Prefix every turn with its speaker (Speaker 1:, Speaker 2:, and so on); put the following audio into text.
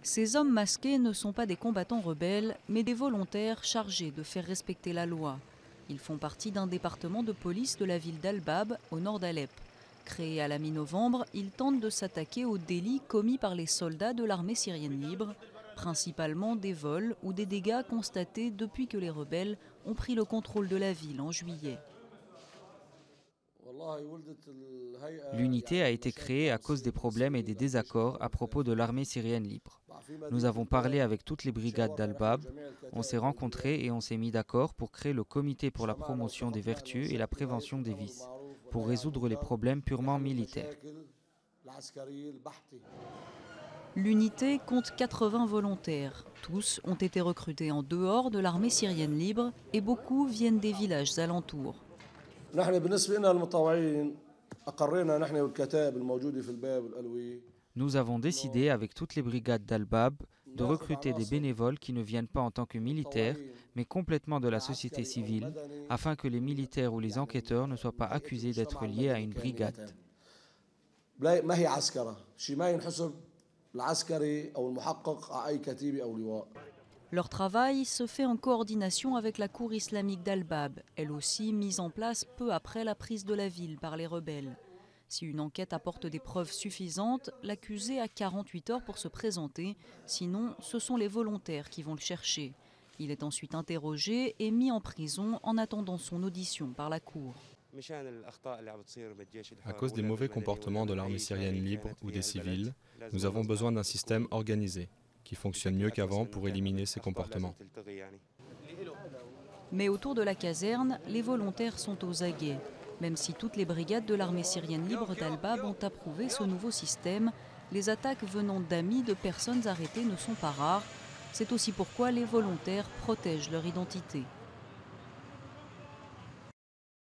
Speaker 1: Ces hommes masqués ne sont pas des combattants rebelles, mais des volontaires chargés de faire respecter la loi. Ils font partie d'un département de police de la ville d'Al-Bab, au nord d'Alep. Créés à la mi-novembre, ils tentent de s'attaquer aux délits commis par les soldats de l'armée syrienne libre, principalement des vols ou des dégâts constatés depuis que les rebelles ont pris le contrôle de la ville en juillet.
Speaker 2: L'unité a été créée à cause des problèmes et des désaccords à propos de l'armée syrienne libre. Nous avons parlé avec toutes les brigades d'Al-Bab, on s'est rencontrés et on s'est mis d'accord pour créer le comité pour la promotion des vertus et la prévention des vices, pour résoudre les problèmes purement militaires.
Speaker 1: L'unité compte 80 volontaires. Tous ont été recrutés en dehors de l'armée syrienne libre et beaucoup viennent des villages alentours.
Speaker 2: Nous avons décidé avec toutes les brigades d'Al-Bab de recruter des bénévoles qui ne viennent pas en tant que militaires, mais complètement de la société civile, afin que les militaires ou les enquêteurs ne soient pas accusés d'être liés à une brigade.
Speaker 1: Leur travail se fait en coordination avec la cour islamique d'Al-Bab, elle aussi mise en place peu après la prise de la ville par les rebelles. Si une enquête apporte des preuves suffisantes, l'accusé a 48 heures pour se présenter, sinon ce sont les volontaires qui vont le chercher. Il est ensuite interrogé et mis en prison en attendant son audition par la cour.
Speaker 3: À cause des mauvais comportements de l'armée syrienne libre ou des civils, nous avons besoin d'un système organisé, qui fonctionne mieux qu'avant pour éliminer ces comportements.
Speaker 1: Mais autour de la caserne, les volontaires sont aux aguets. Même si toutes les brigades de l'armée syrienne libre d'Al-Bab ont approuvé ce nouveau système, les attaques venant d'amis de personnes arrêtées ne sont pas rares. C'est aussi pourquoi les volontaires protègent leur identité.